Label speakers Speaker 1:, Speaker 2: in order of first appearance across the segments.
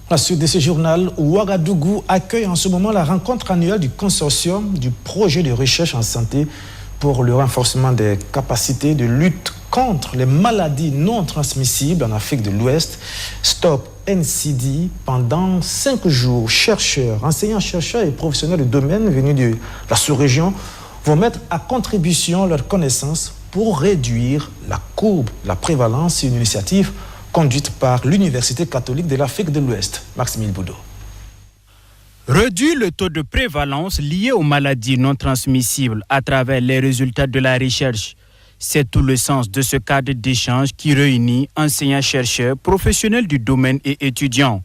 Speaker 1: La suite de ce journal, Ouagadougou accueille en ce moment la rencontre annuelle du consortium du projet de recherche en santé pour le renforcement des capacités de lutte contre les maladies non transmissibles en Afrique de l'Ouest. Stop NCD. Pendant 5 jours, chercheurs, enseignants-chercheurs et professionnels de domaine venus de la sous-région vont mettre à contribution leurs connaissances pour réduire la courbe de la prévalence, une initiative conduite par l'Université catholique de l'Afrique de l'Ouest. Maxime Boudot.
Speaker 2: Réduire le taux de prévalence lié aux maladies non transmissibles à travers les résultats de la recherche. C'est tout le sens de ce cadre d'échange qui réunit enseignants-chercheurs, professionnels du domaine et étudiants.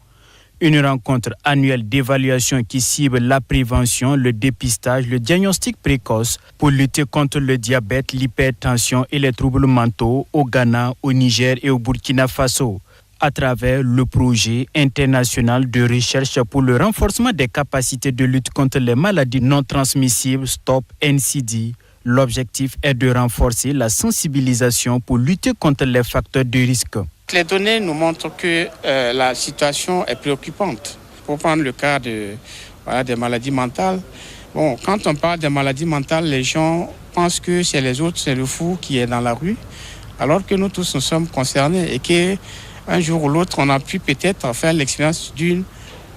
Speaker 2: Une rencontre annuelle d'évaluation qui cible la prévention, le dépistage, le diagnostic précoce pour lutter contre le diabète, l'hypertension et les troubles mentaux au Ghana, au Niger et au Burkina Faso, à travers le projet international de recherche pour le renforcement des capacités de lutte contre les maladies non transmissibles Stop NCD. L'objectif est de renforcer la sensibilisation pour lutter contre les facteurs de risque.
Speaker 3: Les données nous montrent que la situation est préoccupante. Pour prendre le cas des maladies mentales, quand on parle des maladies mentales, les gens pensent que c'est les autres, c'est le fou qui est dans la rue, alors que nous tous nous sommes concernés et qu'un jour ou l'autre, on a pu peut-être faire l'expérience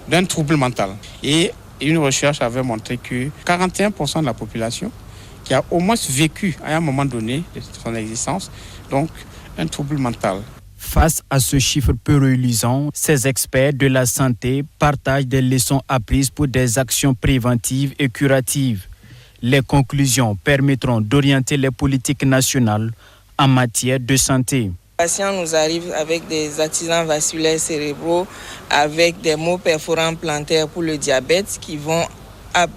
Speaker 3: d'un trouble mental. Et une recherche avait montré que 41% de la population qui a au moins vécu à un moment donné de son existence, donc un trouble mental.
Speaker 2: Face à ce chiffre peu reluisant, ces experts de la santé partagent des leçons apprises pour des actions préventives et curatives. Les conclusions permettront d'orienter les politiques nationales en matière de santé.
Speaker 4: Les patients nous arrivent avec des accidents vasculaires cérébraux, avec des maux perforants plantaires pour le diabète qui vont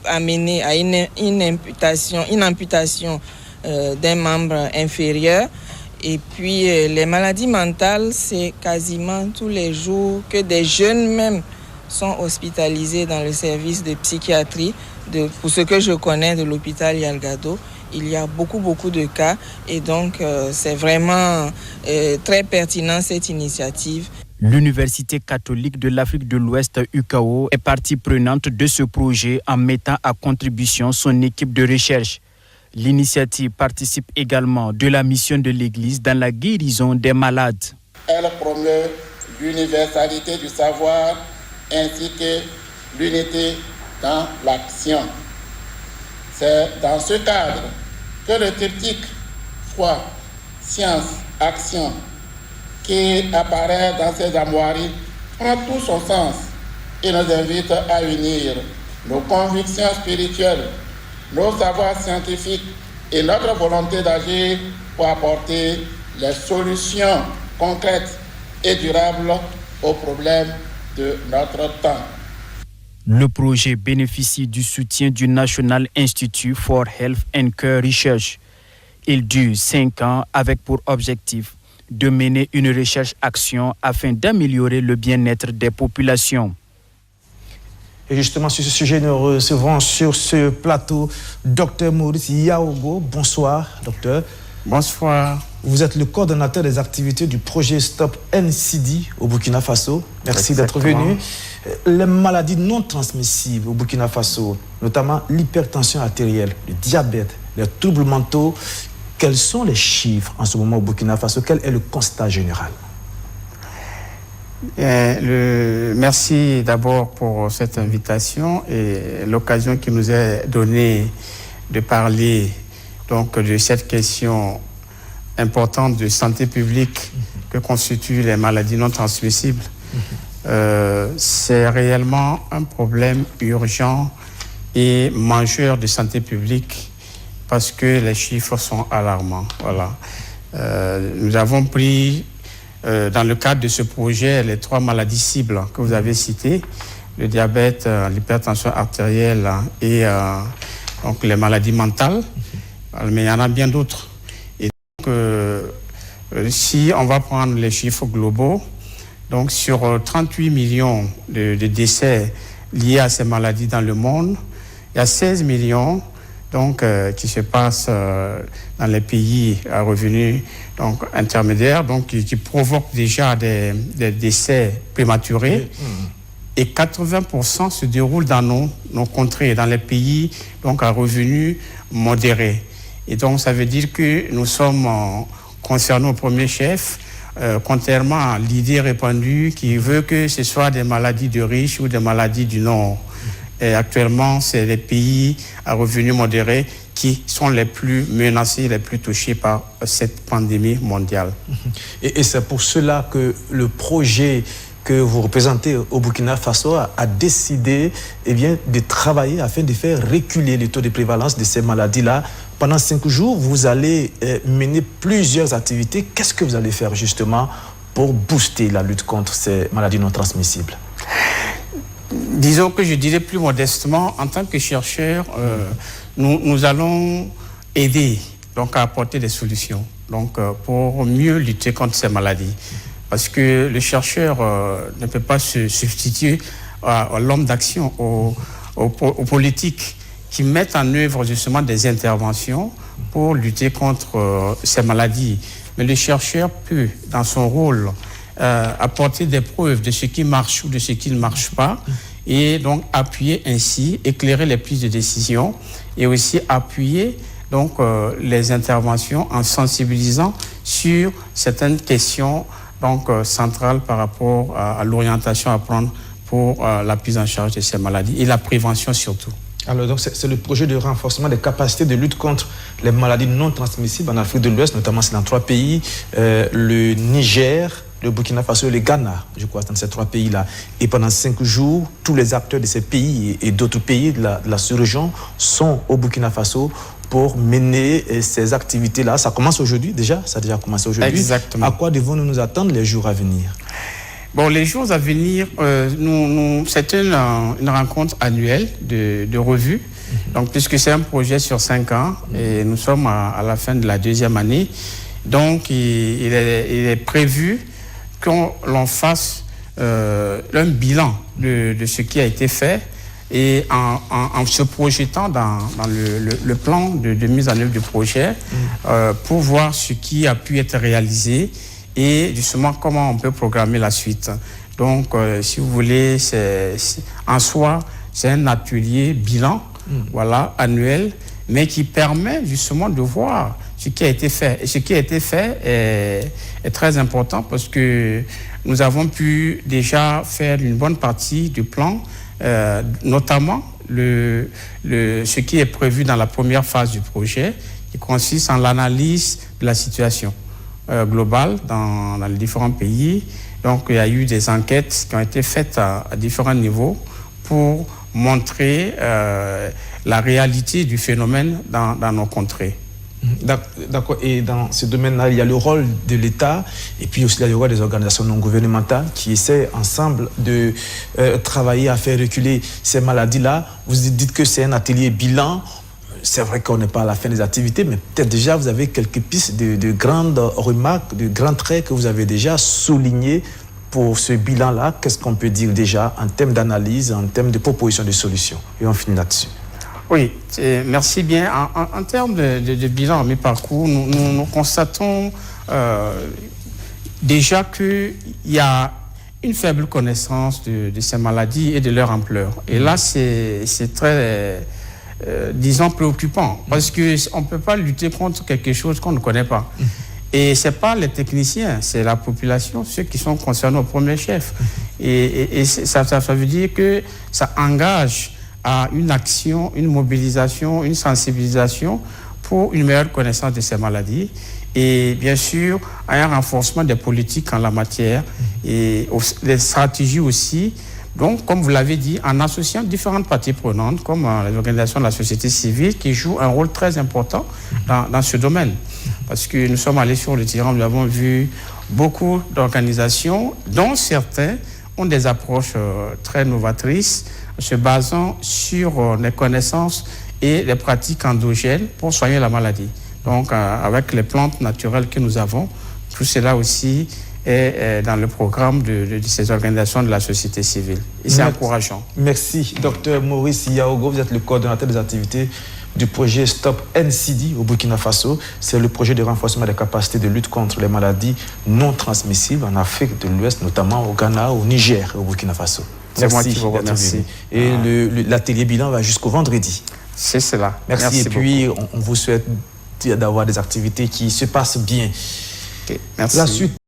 Speaker 4: amener à une amputation d'un membre inférieur. Et puis les maladies mentales, c'est quasiment tous les jours que des jeunes même sont hospitalisés dans le service de psychiatrie. Pour ce que je connais de l'hôpital Yalgado, il y a beaucoup de cas et donc c'est vraiment très pertinent cette initiative.
Speaker 2: L'Université catholique de l'Afrique de l'Ouest, UCAO, est partie prenante de ce projet en mettant à contribution son équipe de recherche. L'initiative participe également de la mission de l'Église dans la guérison des malades.
Speaker 5: Elle promeut l'universalité du savoir ainsi que l'unité dans l'action. C'est dans ce cadre que le triptyque foi, science, action qui apparaît dans ces armoiries prend tout son sens et nous invite à unir nos convictions spirituelles, nos savoirs scientifiques et notre volonté d'agir pour apporter les solutions concrètes et durables aux problèmes de notre temps.
Speaker 2: Le projet bénéficie du soutien du National Institute for Health and Care Research. Il dure 5 ans avec pour objectif de mener une recherche-action afin d'améliorer le bien-être des populations.
Speaker 1: Et justement, sur ce sujet, nous recevons sur ce plateau Dr Maurice Yaogo. Bonsoir, docteur.
Speaker 3: Bonsoir.
Speaker 1: Vous êtes le coordonnateur des activités du projet Stop NCD au Burkina Faso. Merci d'être venu. Les maladies non transmissibles au Burkina Faso, notamment l'hypertension artérielle, le diabète, les troubles mentaux, quels sont les chiffres en ce moment au Burkina Faso? Quel est le constat général?
Speaker 3: Merci d'abord pour cette invitation et l'occasion qui nous est donnée de parler donc de cette question importante de santé publique que constituent les maladies non transmissibles. C'est réellement un problème urgent et majeur de santé publique parce que les chiffres sont alarmants. Voilà. Nous avons pris dans le cadre de ce projet les 3 maladies cibles que vous avez citées, le diabète, l'hypertension artérielle et donc les maladies mentales, mais il y en a bien d'autres. Et donc, si on va prendre les chiffres globaux, donc sur 38 millions de décès liés à ces maladies dans le monde, il y a 16 millions donc, qui se passent dans les pays à revenus donc, intermédiaires, donc, qui provoquent déjà des décès prématurés. et 80% se déroulent dans nos contrées, dans les pays donc, à revenus modérés. Et donc, ça veut dire que nous sommes concernés au premier chef, contrairement à l'idée répandue qui veut que ce soit des maladies de riches ou des maladies du Nord. Et actuellement, c'est les pays à revenus modérés qui sont les plus menacés, les plus touchés par cette pandémie mondiale.
Speaker 1: Et c'est pour cela que le projet que vous représentez au Burkina Faso a décidé de travailler afin de faire reculer le taux de prévalence de ces maladies-là. Pendant 5 jours, vous allez mener plusieurs activités. Qu'est-ce que vous allez faire justement pour booster la lutte contre ces maladies non transmissibles?
Speaker 3: Disons que je dirais plus modestement, en tant que chercheur, nous allons aider donc, à apporter des solutions donc, pour mieux lutter contre ces maladies. Parce que le chercheur ne peut pas se substituer à l'homme d'action, aux politiques qui mettent en œuvre justement des interventions pour lutter contre ces maladies. Mais le chercheur peut, dans son rôle, apporter des preuves de ce qui marche ou de ce qui ne marche pas, et donc appuyer ainsi, éclairer les prises de décision, et aussi appuyer donc, les interventions en sensibilisant sur certaines questions donc, centrales par rapport à l'orientation à prendre pour la prise en charge de ces maladies et la prévention surtout.
Speaker 1: Alors donc c'est le projet de renforcement des capacités de lutte contre les maladies non transmissibles en Afrique de l'Ouest, notamment c'est dans 3 pays, le Niger, le Burkina Faso et le Ghana, je crois, dans ces 3 pays-là. Et pendant 5 jours, tous les acteurs de ces pays et d'autres pays de la sous-région sont au Burkina Faso pour mener ces activités-là. Ça commence aujourd'hui déjà? Ça a déjà commencé aujourd'hui.
Speaker 3: Exactement.
Speaker 1: À quoi devons-nous nous attendre les jours à venir?
Speaker 3: Bon, les jours à venir, c'est une rencontre annuelle de revue. Donc, puisque c'est un projet sur 5 ans, et nous sommes à la fin de la 2e année, donc il est prévu qu'on l'on fasse un bilan de ce qui a été fait, et en se projetant dans le plan de mise en œuvre du projet pour voir ce qui a pu être réalisé et justement comment on peut programmer la suite. Donc, si vous voulez, en soi, c'est un atelier bilan voilà, annuel, mais qui permet justement de voir ce qui a été fait. Et ce qui a été fait est très important parce que nous avons pu déjà faire une bonne partie du plan, notamment ce qui est prévu dans la première phase du projet, qui consiste en l'analyse de la situation globale dans les différents pays. Donc, il y a eu des enquêtes qui ont été faites à différents niveaux pour montrer la réalité du phénomène dans nos contrées.
Speaker 1: D'accord. Et dans ce domaine-là, il y a le rôle de l'État et puis aussi le rôle des organisations non gouvernementales qui essaient ensemble de travailler à faire reculer ces maladies-là. Vous dites que c'est un atelier bilan. C'est vrai qu'on n'est pas à la fin des activités, mais peut-être déjà vous avez quelques pistes de grandes remarques, de grands traits que vous avez déjà soulignés pour ce bilan-là. Qu'est-ce qu'on peut dire déjà en termes d'analyse, en termes de proposition de solutions? Et on finit là-dessus.
Speaker 3: Oui, merci bien. En termes de bilan, mes parcours, nous constatons déjà qu'il y a une faible connaissance de ces maladies et de leur ampleur. Et là, c'est très, disons, préoccupant, parce qu'on ne peut pas lutter contre quelque chose qu'on ne connaît pas. Et ce n'est pas les techniciens, c'est la population, ceux qui sont concernés au premier chef. Et ça veut dire que ça engage à une action, une mobilisation, une sensibilisation pour une meilleure connaissance de ces maladies et bien sûr à un renforcement des politiques en la matière et des stratégies aussi. Donc, comme vous l'avez dit, en associant différentes parties prenantes comme les organisations de la société civile qui jouent un rôle très important dans ce domaine. Parce que nous sommes allés sur le terrain, nous avons vu beaucoup d'organisations dont certains ont des approches très novatrices se basant sur les connaissances et les pratiques endogènes pour soigner la maladie. Donc, avec les plantes naturelles que nous avons, tout cela aussi est dans le programme de ces organisations de la société civile. Et c'est encourageant.
Speaker 1: Merci. Docteur Maurice Yaogo, vous êtes le coordonnateur des activités du projet Stop NCD au Burkina Faso. C'est le projet de renforcement des capacités de lutte contre les maladies non transmissibles en Afrique de l'Ouest, notamment au Ghana, au Niger et au Burkina Faso.
Speaker 3: C'est moi qui vous remercie.
Speaker 1: Et l'atelier bilan va jusqu'au vendredi.
Speaker 3: C'est cela.
Speaker 1: Merci et puis on vous souhaite d'avoir des activités qui se passent bien.
Speaker 3: Okay, merci.
Speaker 1: La suite.